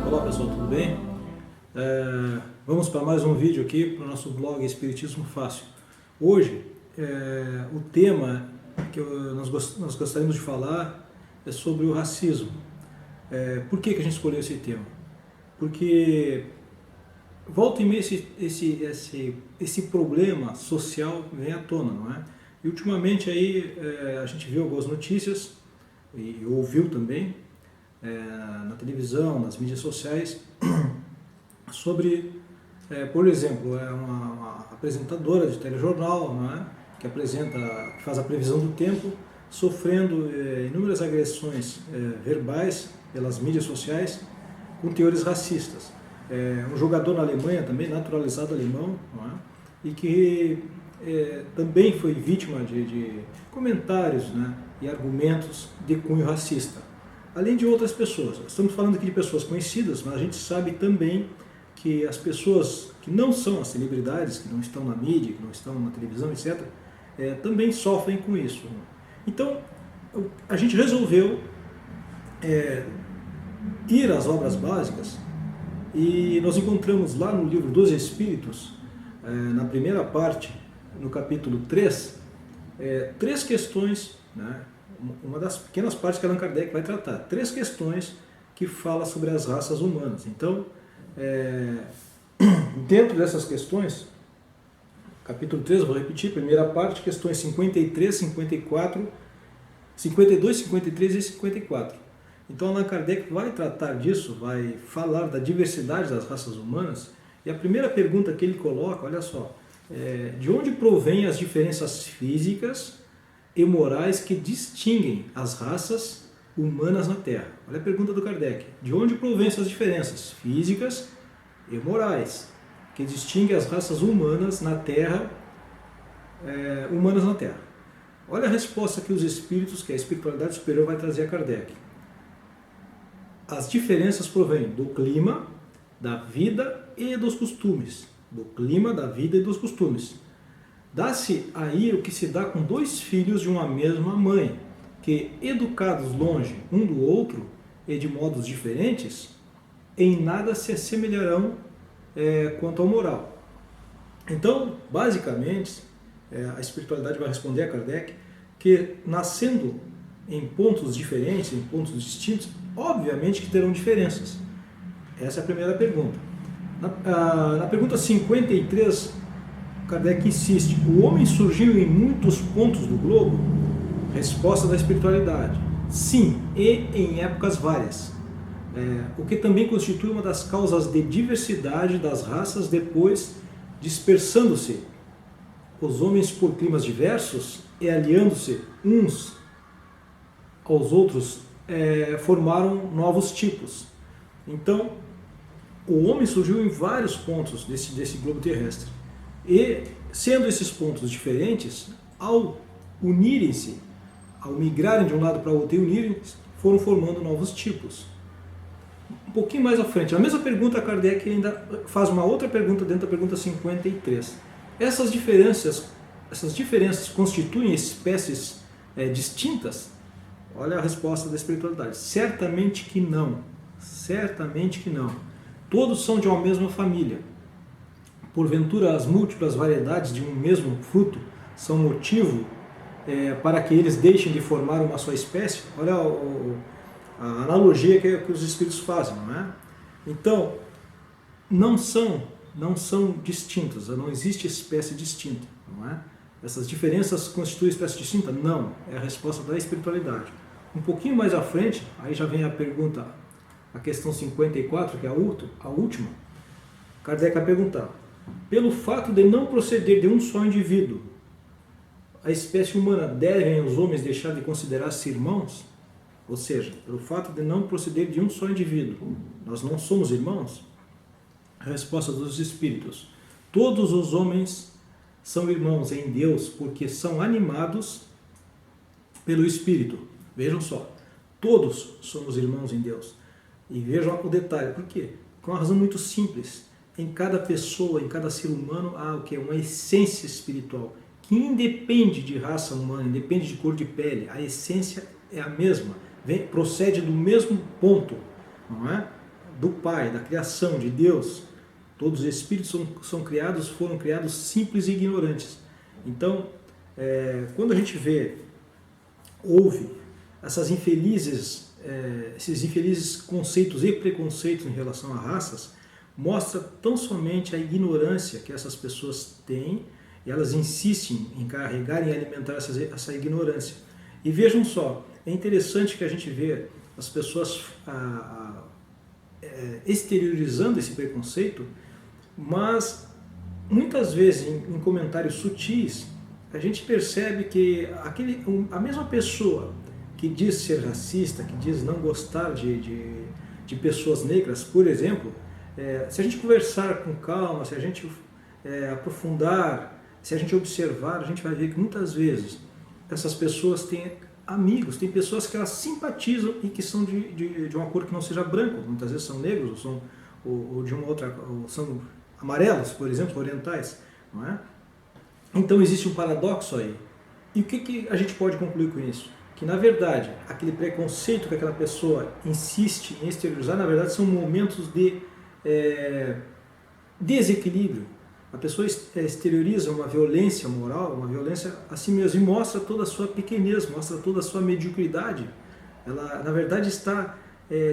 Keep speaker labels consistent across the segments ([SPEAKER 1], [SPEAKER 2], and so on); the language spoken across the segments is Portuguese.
[SPEAKER 1] Olá pessoal, tudo bem? Vamos para mais um vídeo aqui para o nosso blog Espiritismo Fácil. Hoje, o tema que nós gostaríamos de falar é sobre o racismo. Por que a gente escolheu esse tema? Porque volta e meia esse problema social vem à tona, não é? E ultimamente aí a gente viu algumas notícias e ouviu também na televisão, nas mídias sociais, sobre, por exemplo, uma apresentadora de telejornal, não é? Que faz a previsão do tempo, sofrendo inúmeras agressões verbais pelas mídias sociais com teores racistas. Um jogador na Alemanha também, naturalizado alemão, não é? E que também foi vítima de comentários, né? E argumentos de cunho racista. Além de outras pessoas. Estamos falando aqui de pessoas conhecidas, mas a gente sabe também que as pessoas que não são as celebridades, que não estão na mídia, que não estão na televisão, etc., também sofrem com isso. Então, a gente resolveu ir às obras básicas e nós encontramos lá no livro dos Espíritos, na primeira parte, no capítulo 3, três questões, né? Uma das pequenas partes que Allan Kardec vai tratar, três questões que fala sobre as raças humanas. Então, dentro dessas questões, capítulo 3, vou repetir, primeira parte, questões 53, 54, 52, 53 e 54. Então Allan Kardec vai tratar disso, vai falar da diversidade das raças humanas, e a primeira pergunta que ele coloca, olha só, de onde provém as diferenças físicas e morais que distinguem as raças humanas na Terra? Olha a pergunta do Kardec. De onde provém essas diferenças físicas e morais que distinguem as raças humanas na Terra? Olha a resposta que os espíritos, que a espiritualidade superior vai trazer a Kardec. As diferenças provêm do clima, da vida e dos costumes. Do clima, da vida e dos costumes. Dá-se aí o que se dá com dois filhos de uma mesma mãe, que, educados longe um do outro e de modos diferentes, em nada se assemelharão quanto ao moral. Então, basicamente, a espiritualidade vai responder a Kardec que, nascendo em pontos diferentes, em pontos distintos, obviamente que terão diferenças. Essa é a primeira pergunta. Na pergunta 53, Kardec insiste: o homem surgiu em muitos pontos do globo? Resposta da espiritualidade: sim, e em épocas várias. O que também constitui uma das causas de diversidade das raças, depois dispersando-se os homens por climas diversos e aliando-se uns aos outros, formaram novos tipos. Então, o homem surgiu em vários pontos desse globo terrestre. E, sendo esses pontos diferentes, ao unirem-se, ao migrarem de um lado para o outro e unirem-se, foram formando novos tipos. Um pouquinho mais à frente, a mesma pergunta, Kardec ainda faz uma outra pergunta dentro da pergunta 53. Essas diferenças constituem espécies distintas? Olha a resposta da espiritualidade: certamente que não. Certamente que não. Todos são de uma mesma família. Porventura, as múltiplas variedades de um mesmo fruto são motivo para que eles deixem de formar uma só espécie? Olha a analogia que os espíritos fazem, não é? Então, não são distintos, não existe espécie distinta, não é? Essas diferenças constituem espécie distinta? Não, é a resposta da espiritualidade. Um pouquinho mais à frente, aí já vem a pergunta, a questão 54, que é a última, Kardec vai perguntar: pelo fato de não proceder de um só indivíduo, a espécie humana, devem os homens deixar de considerar-se irmãos? Ou seja, pelo fato de não proceder de um só indivíduo, nós não somos irmãos? A resposta dos espíritos: todos os homens são irmãos em Deus, porque são animados pelo Espírito. Vejam só, todos somos irmãos em Deus. E vejam o detalhe, por quê? Com uma razão muito simples. Em cada pessoa, em cada ser humano, há o que? Uma essência espiritual que independe de raça humana, independe de cor de pele, a essência é a mesma, procede do mesmo ponto, não é? Do Pai, da criação, de Deus. Todos os espíritos foram criados simples e ignorantes. Então, quando a gente ouve esses infelizes conceitos e preconceitos em relação a raças, mostra tão somente a ignorância que essas pessoas têm, e elas insistem em carregar e alimentar essa ignorância. E vejam só, é interessante que a gente vê as pessoas exteriorizando esse preconceito, mas muitas vezes em comentários sutis a gente percebe que a mesma pessoa que diz ser racista, que diz não gostar de pessoas negras, por exemplo, se a gente conversar com calma, se a gente aprofundar, se a gente observar, a gente vai ver que muitas vezes essas pessoas têm amigos, tem pessoas que elas simpatizam e que são de uma cor que não seja branco, muitas vezes são negros ou de uma outra, ou são amarelos, por exemplo, orientais, não é? Então existe um paradoxo aí. E o que a gente pode concluir com isso? Que na verdade, aquele preconceito que aquela pessoa insiste em exteriorizar, na verdade são momentos de desequilíbrio. A pessoa exterioriza uma violência moral, uma violência a si mesma, e mostra toda a sua pequenez, mostra toda a sua mediocridade. Ela, na verdade, está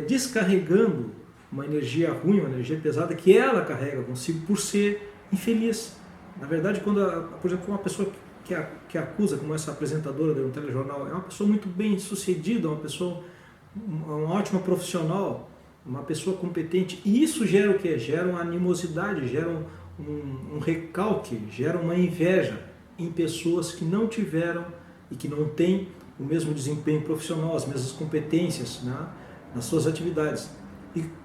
[SPEAKER 1] descarregando uma energia ruim, uma energia pesada que ela carrega consigo por ser infeliz. Na verdade, por exemplo, uma pessoa que acusa, como essa apresentadora de um telejornal, é uma pessoa muito bem sucedida, uma ótima profissional, uma pessoa competente, e isso gera o quê? Gera uma animosidade, gera um recalque, gera uma inveja em pessoas que não tiveram e que não têm o mesmo desempenho profissional, as mesmas competências, né, nas suas atividades.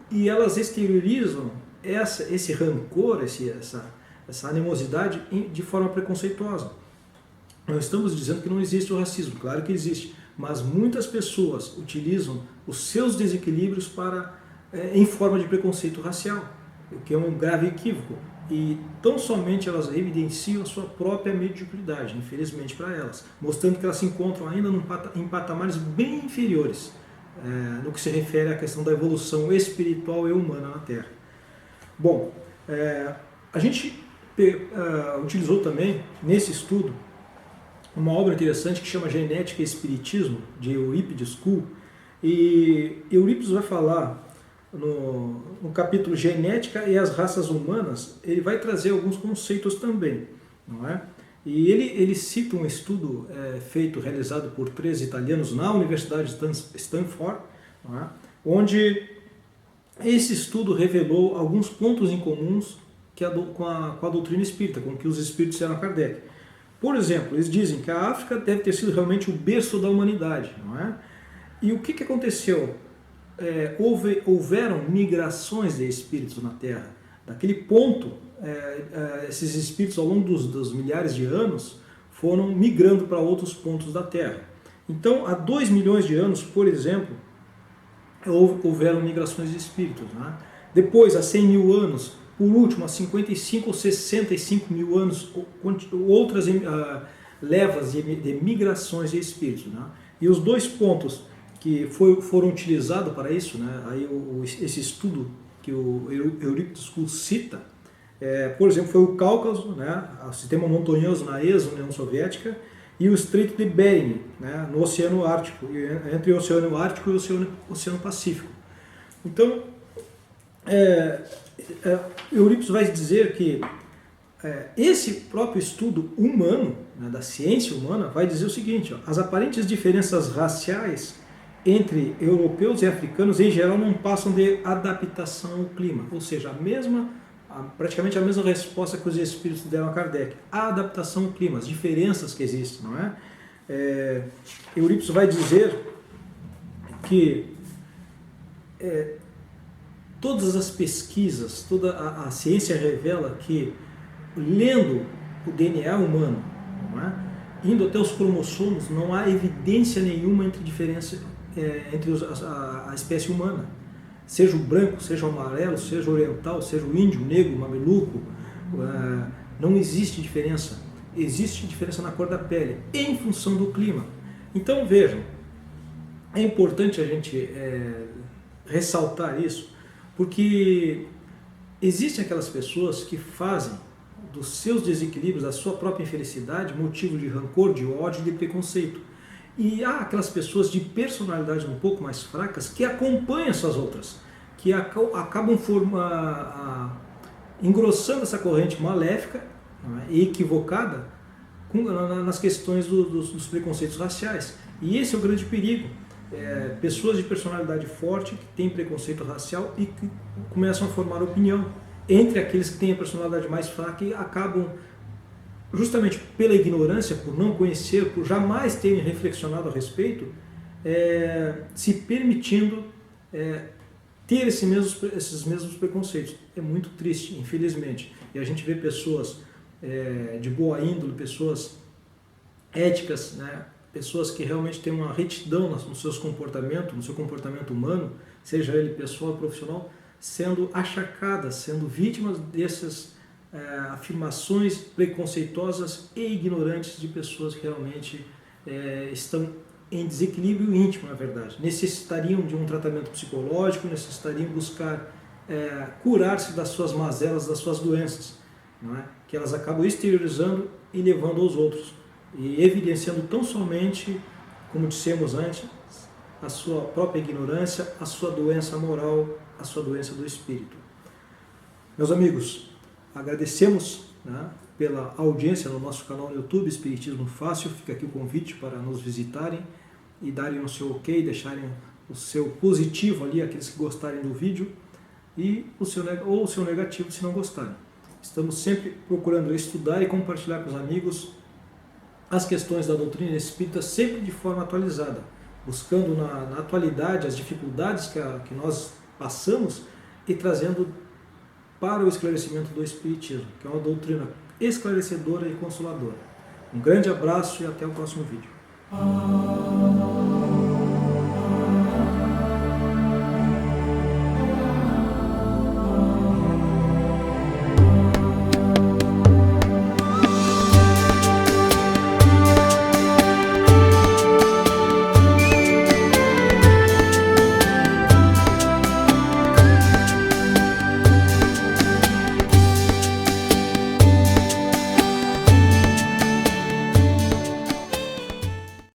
[SPEAKER 1] E elas exteriorizam esse rancor, essa animosidade de forma preconceituosa. Não estamos dizendo que não existe o racismo, claro que existe, mas muitas pessoas utilizam os seus desequilíbrios em forma de preconceito racial, o que é um grave equívoco. E tão somente elas evidenciam a sua própria mediocridade, infelizmente para elas, mostrando que elas se encontram ainda em patamares bem inferiores no que se refere à questão da evolução espiritual e humana na Terra. Bom, a gente utilizou também, nesse estudo, uma obra interessante que chama Genética e Espiritismo, de Eurípides Kuhl, e Eurípides vai falar no capítulo Genética e as Raças Humanas, ele vai trazer alguns conceitos também, não é? E ele cita um estudo realizado por 3 italianos na Universidade de Stanford, não é? Onde esse estudo revelou alguns pontos em comuns com a doutrina espírita, com que os espíritos disseram a Kardec. Por exemplo, eles dizem que a África deve ter sido realmente o berço da humanidade, não é? E o que aconteceu? Houveram migrações de espíritos na Terra. Daquele ponto, esses espíritos ao longo dos milhares de anos foram migrando para outros pontos da Terra. Então, há 2 milhões de anos, por exemplo, houveram migrações de espíritos, né? Depois, há 100 mil anos, por último, há 55 ou 65 mil anos, outras levas de migrações de espíritos, né? E os 2 pontos que foram utilizados para isso, né? Aí esse estudo que o Eurípides Kuhl cita, por exemplo, foi o Cáucaso, né? O sistema montanhoso na ex-União Soviética, e o Estreito de Bering, né? No Oceano Ártico, entre o Oceano Ártico e o Oceano Pacífico. Então, Eurípides vai dizer que esse próprio estudo humano, né, da ciência humana, vai dizer o seguinte: as aparentes diferenças raciais entre europeus e africanos em geral não passam de adaptação ao clima, ou seja, praticamente a mesma resposta que os espíritos deram a Kardec, a adaptação ao clima, as diferenças que existem, não é? Eurípides vai dizer que todas as pesquisas, toda a ciência revela que, lendo o DNA humano, não é? Indo até os cromossomos, não há evidência nenhuma entre diferença entre a espécie humana. Seja o branco, seja o amarelo, seja o oriental, seja o índio, o negro, o mameluco, não existe diferença. existe diferença na cor da pele, em função do clima. Então vejam, é importante a gente ressaltar isso, porque existem aquelas pessoas que fazem dos seus desequilíbrios, da sua própria infelicidade, motivo de rancor, de ódio, de preconceito. E há aquelas pessoas de personalidade um pouco mais fracas que acompanham essas outras, que acabam engrossando essa corrente maléfica, e equivocada nas questões dos preconceitos raciais. E esse é o grande perigo. Pessoas de personalidade forte que têm preconceito racial e que começam a formar opinião entre aqueles que têm a personalidade mais fraca e acabam, justamente pela ignorância, por não conhecer, por jamais terem reflexionado a respeito, se permitindo ter esses mesmos preconceitos. É muito triste, infelizmente. E a gente vê pessoas de boa índole, pessoas éticas, né? Pessoas que realmente têm uma retidão no seu comportamento humano, seja ele pessoal ou profissional, sendo achacadas, sendo vítimas dessas afirmações preconceituosas e ignorantes de pessoas que realmente estão em desequilíbrio íntimo, na verdade. Necessitariam de um tratamento psicológico, necessitariam buscar curar-se das suas mazelas, das suas doenças, não é? Que elas acabam exteriorizando e levando aos outros, e evidenciando tão somente, como dissemos antes, a sua própria ignorância, a sua doença moral, a sua doença do espírito. Meus amigos, agradecemos, né, pela audiência no nosso canal no YouTube, Espiritismo Fácil. Fica aqui o convite para nos visitarem e darem o seu ok, deixarem o seu positivo ali, aqueles que gostarem do vídeo, e o seu negativo se não gostarem. Estamos sempre procurando estudar e compartilhar com os amigos as questões da doutrina espírita, sempre de forma atualizada, buscando na atualidade as dificuldades que nós passamos e trazendo para o esclarecimento do Espiritismo, que é uma doutrina esclarecedora e consoladora. Um grande abraço e até o próximo vídeo.